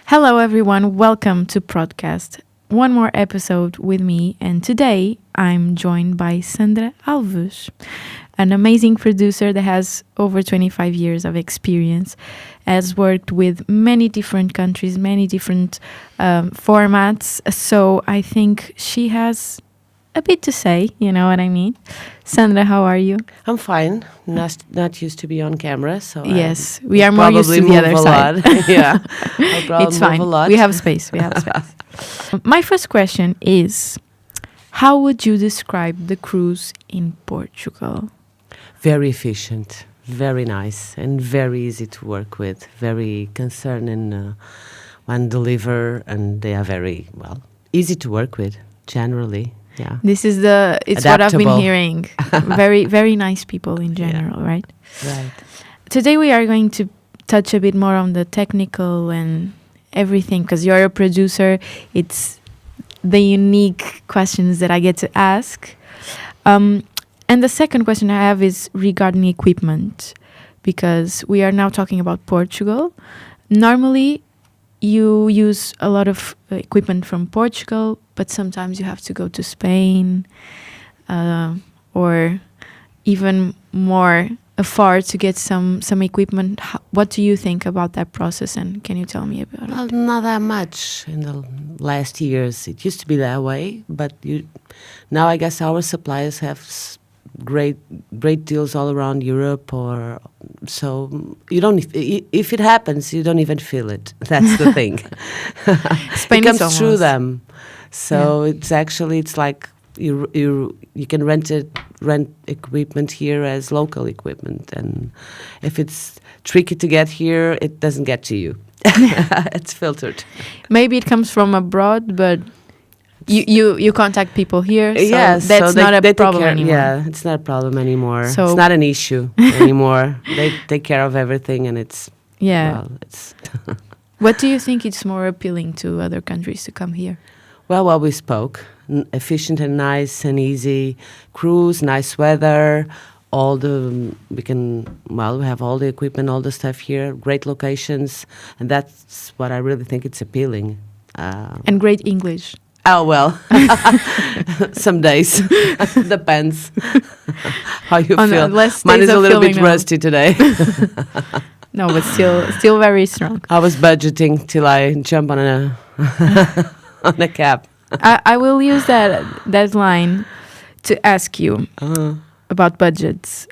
Hello, everyone. Welcome to Prodcast. One more episode with me, and today I'm joined by Sandra Alves, an amazing producer that has over 25 years of experience, has worked with many different countries, many different formats. So I think she has a bit to say, you know what I mean? Sandra, how are you? I'm fine. Not used to be on camera, so yes, we are more used to the other side. Yeah, I'll probably it's move fine. a lot. We have space. My first question is, how would you describe the cruise in Portugal? Very efficient, very nice, and very easy to work with. Very concerned in when deliver, and they are very easy to work with generally. Yeah. This is it's what I've been hearing. Very, very nice people in general, yeah. Right? Right. Today we are going to touch a bit more on the technical and everything, because you're a producer. It's the unique questions that I get to ask. And the second question I have is regarding equipment, because we are now talking about Portugal. Normally, you use a lot of equipment from Portugal, but sometimes you have to go to Spain or even more far to get some equipment. What do you think about that process, and can you tell me about it? Well, not that much in the last years. It used to be that way, but now I guess our suppliers have great deals all around Europe, or so you don't. If it happens, you don't even feel it. That's the thing. Spain it comes is through them, so yeah. It's like you can rent equipment here as local equipment, and if it's tricky to get here, it doesn't get to you. It's filtered. Maybe it comes from abroad, but you contact people here, so yes, that's not a problem anymore. Yeah, it's not a problem anymore. So it's not an issue anymore. They take care of everything, and it's it's. What do you think is more appealing to other countries to come here? Well, we spoke. Efficient and nice and easy cruise, nice weather. We have all the equipment, all the stuff here. Great locations, and that's what I really think it's appealing. And great English. Oh, well, some days. Depends how you feel. Mine is a little bit rusty today. No, but still very strong. I was budgeting till I jump on a cab. I will use that line to ask you about budgets.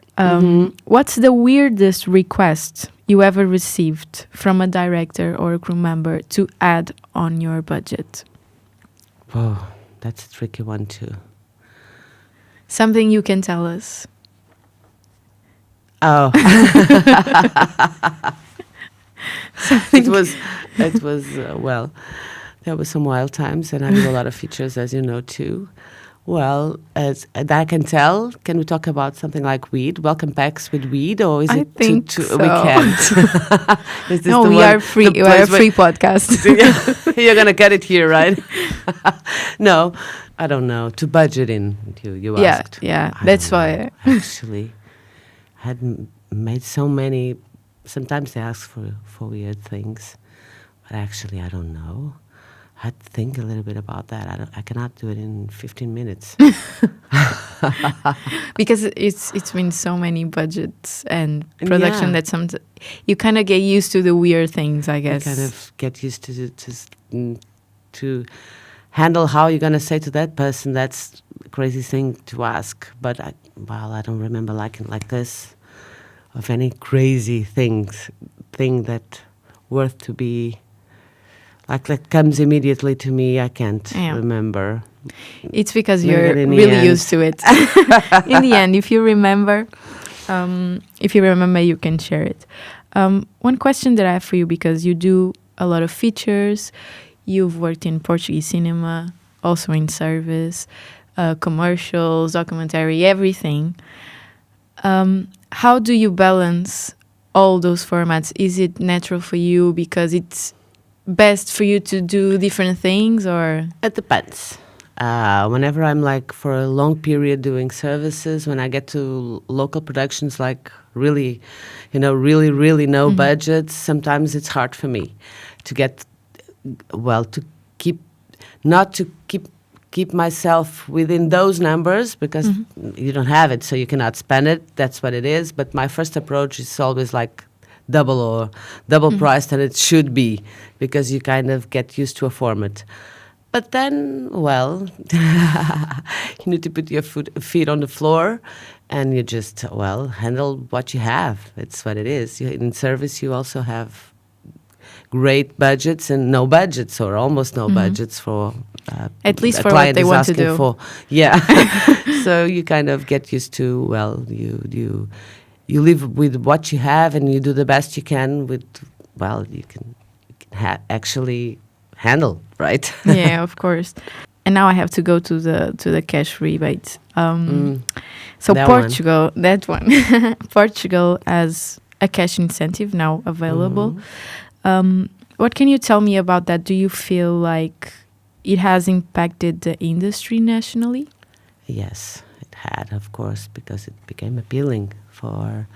What's the weirdest request you ever received from a director or a crew member to add on your budget? Oh, that's a tricky one too. Something you can tell us. Oh. It was there were some wild times, and I did a lot of features, as you know, too. Well, as I can tell, can we talk about something like weed, welcome packs with weed, or is I it think so. We can't? Is this no, we are free. We are a free podcast. You're gonna get it here, right? No, I don't know. To budget in, you asked. Yeah, that's why. Actually, I had made so many. Sometimes they ask for weird things, but actually, I don't know. I had to think a little bit about that. I cannot do it in 15 minutes. Because it's been so many budgets and production that you kind of get used to the weird things, I guess. You kind of get used to handle how you're going to say to that person. That's a crazy thing to ask. But I don't remember like this of any crazy thing that worth to be. Like that comes immediately to me, I can't remember. It's because you're really used to it. In the end, if you remember, you can share it. One question that I have for you, because you do a lot of features, you've worked in Portuguese cinema, also in service, commercials, documentary, everything. How do you balance all those formats? Is it natural for you because it's best for you to do different things, or? It depends. Whenever I'm like for a long period doing services, when I get to local productions, like really, really no budgets, sometimes it's hard for me to get, well, to keep, not to keep myself within those numbers, because you don't have it, so you cannot spend it. That's what it is. But my first approach is always like double price than it should be, because you kind of get used to a format. But then, well, you need to put your feet on the floor, and you just, well, handle what you have. It's what it is. In service, you also have great budgets and no budgets, or almost no budgets for at least a for what client they is want to asking do. for. Yeah. So you kind of get used to, well, you live with what you have, and you do the best you can with, well, you can actually handle, right? Yeah, of course. And now I have to go to the cash rebate. So That Portugal, that one, Portugal has a cash incentive now available. What can you tell me about that? Do you feel like it has impacted the industry nationally? Yes, it had, of course, because it became appealing for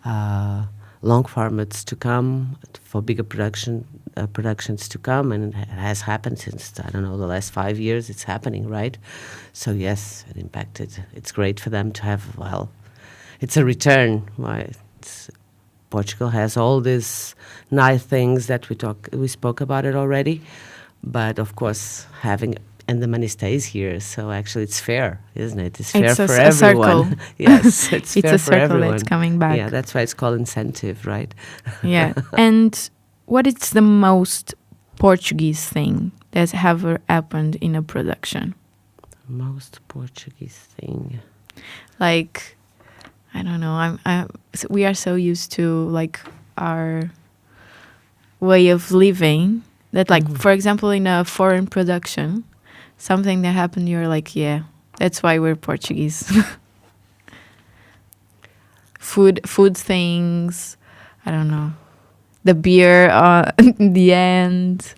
long formats to come, for bigger productions to come, and it has happened since, I don't know, the last 5 years. It's happening, right? So yes, it impacted. It's great for them to have, well, it's a return. Right? Portugal has all these nice things that we spoke about it already, but of course and the money stays here, so actually it's fair, isn't it? It's fair for everyone. Circle. Yes, it's It's fair a for circle everyone. that's coming back. Yeah, that's why it's called incentive, right? Yeah. And what is the most Portuguese thing that's ever happened in a production? Most Portuguese thing. Like, I don't know. We are so used to like our way of living that, like, for example, in a foreign production, something that happened, you're like, yeah, that's why we're Portuguese. Food things. I don't know. The beer in the end.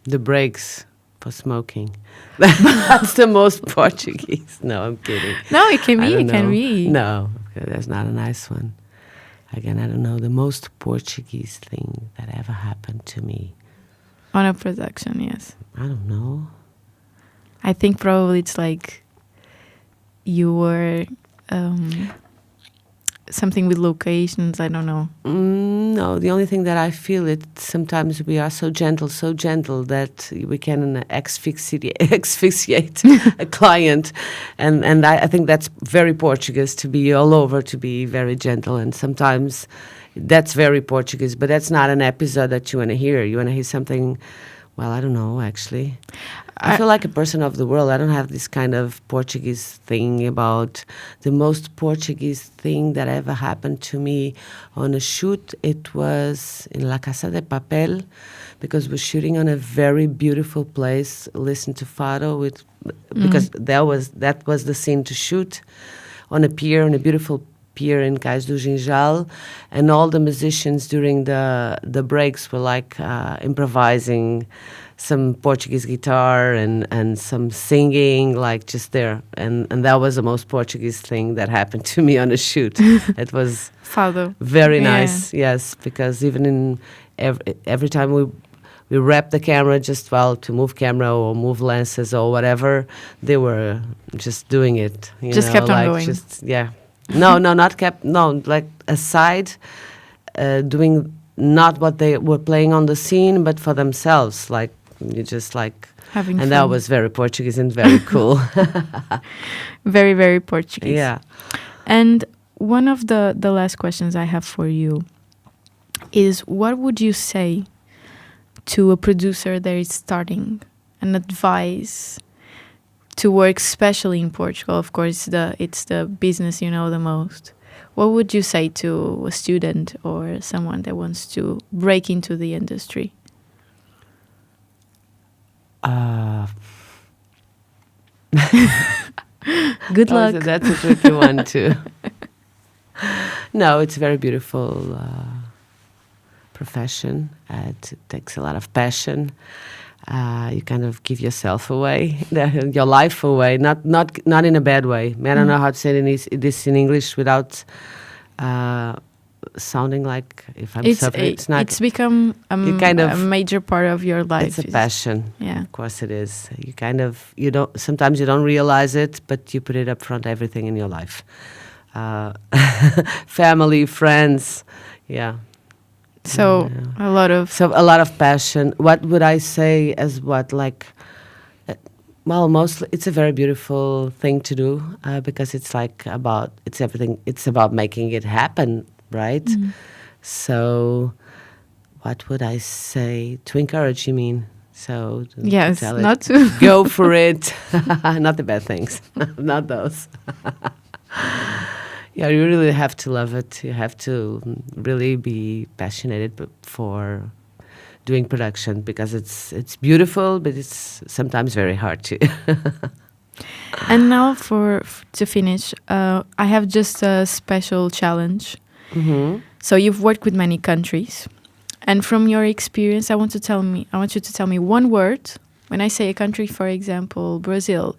The breaks for smoking. That's the most Portuguese. No, I'm kidding. No, it can I be. don't It can know. be. No, that's not a nice one. Again, I don't know. The most Portuguese thing that ever happened to me. On a production, yes. I don't know. I think probably it's like you were something with locations. I don't know. No, the only thing that I feel it sometimes we are so gentle that we can asphyxiate a client, and I think that's very Portuguese, to be all over, to be very gentle, and sometimes that's very Portuguese, but that's not an episode that you want to hear. You want to hear something. Well, I don't know, actually. I feel like a person of the world. I don't have this kind of Portuguese thing about the most Portuguese thing that ever happened to me on a shoot. It was in La Casa de Papel, because we're shooting on a very beautiful place. Listen to Fado because that was the scene to shoot on a pier, on a beautiful pier in Cais do Ginjal, and all the musicians during the breaks were like improvising some Portuguese guitar and some singing, like just there, and that was the most Portuguese thing that happened to me on a shoot. It was Fado. very nice, yes, because even in every time we wrap the camera, just to move camera or move lenses or whatever, they were just doing it. Just kept on going. Like aside, doing not what they were playing on the scene, but for themselves, like you just like having and fun. that was very Portuguese and very cool. Very, very Portuguese. Yeah. And one of the last questions I have for you is, what would you say to a producer that is starting, an advice to work, especially in Portugal? Of course, it's the business you know the most. What would you say to a student or someone that wants to break into the industry? Good luck. That's a tricky one too. No, it's a very beautiful profession. It takes a lot of passion. you kind of give yourself away, your life away, not in a bad way. I don't know how to say this in English without sounding like if I'm suffering. It's not. It's become a major part of your life. It's a passion. Yeah, of course it is. You don't. Sometimes you don't realize it, but you put it up front. Everything in your life, family, friends, yeah. So a lot of passion. What would I say as what like? Well, mostly it's a very beautiful thing to do because it's everything. It's about making it happen, right? So, what would I say to encourage? You mean? So yes, to not to go for it, not the bad things, not those. Yeah, you really have to love it. You have to really be passionate for doing production because it's beautiful, but it's sometimes very hard too. And now to finish, I have just a special challenge. So you've worked with many countries, and from your experience, I want you to tell me one word. When I say a country, for example, Brazil,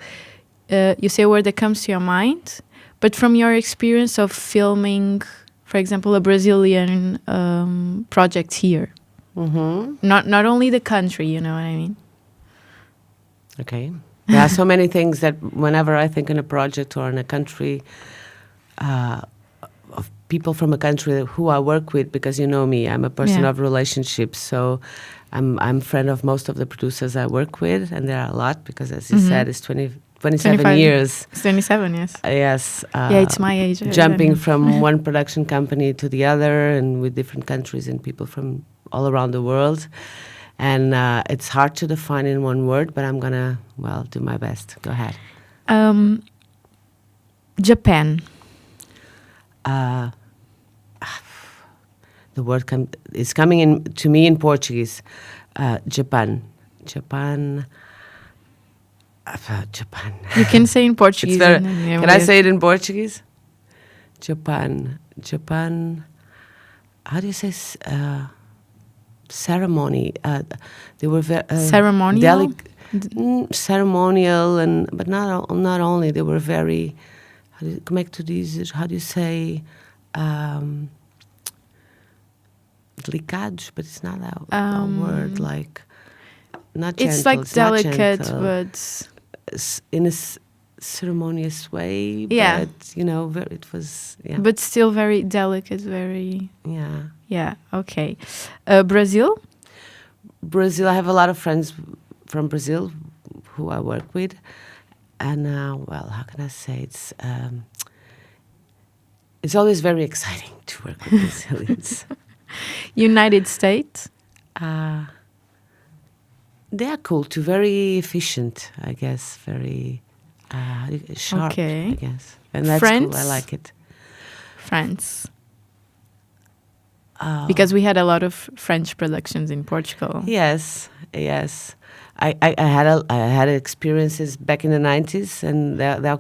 you say a word that comes to your mind. But from your experience of filming, for example, a Brazilian project here, not only the country, you know what I mean? Okay. There are so many things that whenever I think in a project or in a country, of people from a country who I work with, because you know me, I'm a person of relationships, so I'm friend of most of the producers I work with, and there are a lot because, as you said, it's 27 years. It's 27, yes. Yes. Yeah, it's my age. Jumping from one production company to the other and with different countries and people from all around the world. And it's hard to define in one word, but I'm going to, do my best. Go ahead. Japan. The word is coming in to me in Portuguese. Japan. Japan. Japan. You can say in Portuguese. Can I say it in Portuguese? Japan. Japan. How do you say ceremony? They were very ceremonial. Ceremonial, but not only. They were very. How do you say? Delicados, but it's not a word like. Not gentle. It's like delicate, but in a ceremonious way. Yeah. But it was. Yeah. But still very delicate, very. Yeah. Yeah. Okay. Brazil. Brazil. I have a lot of friends from Brazil who I work with, and how can I say it's always very exciting to work with Brazilians. United States. They are cool too, very efficient, I guess, very sharp, I guess. And that's France? Cool, I like it. France. Because we had a lot of French productions in Portugal. Yes. I had experiences back in the 90s, and that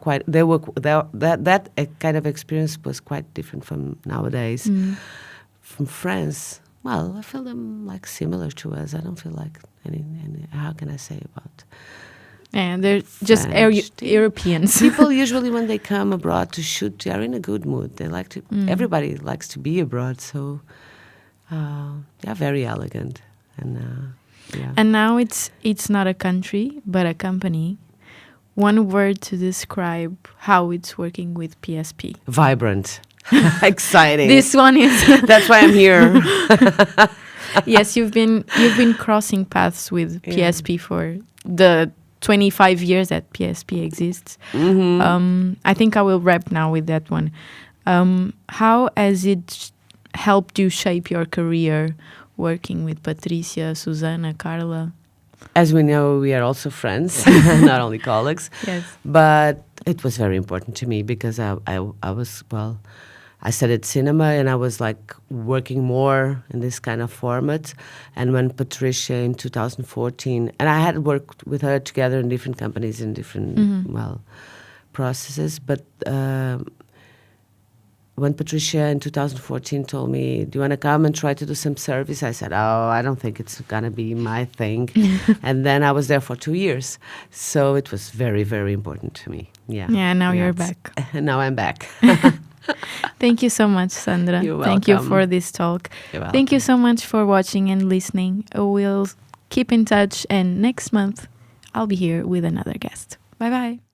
kind of experience was quite different from nowadays. From France, I feel them like similar to us. I don't feel like any how can I say about? And they're just Europeans. People usually when they come abroad to shoot, they are in a good mood. They like to. Everybody likes to be abroad, so they're very elegant and. Yeah. And now it's not a country, but a company. One word to describe how it's working with PSP. Vibrant. Exciting. This one is. That's why I'm here. Yes, you've been crossing paths with PSP for the 25 years that PSP exists. I think I will wrap now with that one. How has it helped you shape your career? Working with Patricia, Susana, Carla. As we know, we are also friends, not only colleagues. Yes. But it was very important to me because I was, I studied cinema and I was like working more in this kind of format. And when Patricia in 2014, and I had worked with her together in different companies in different, processes. But when Patricia in 2014 told me, "Do you want to come and try to do some service?" I said, "Oh, I don't think it's gonna be my thing." And then I was there for 2 years, so it was very, very important to me. Yeah. Yeah, now you're it's- back. Now I'm back. Thank you so much, Sandra. You're Thank you welcome. for this talk. You're Thank you welcome. so much for watching and listening. We'll keep in touch, and next month I'll be here with another guest. Bye bye.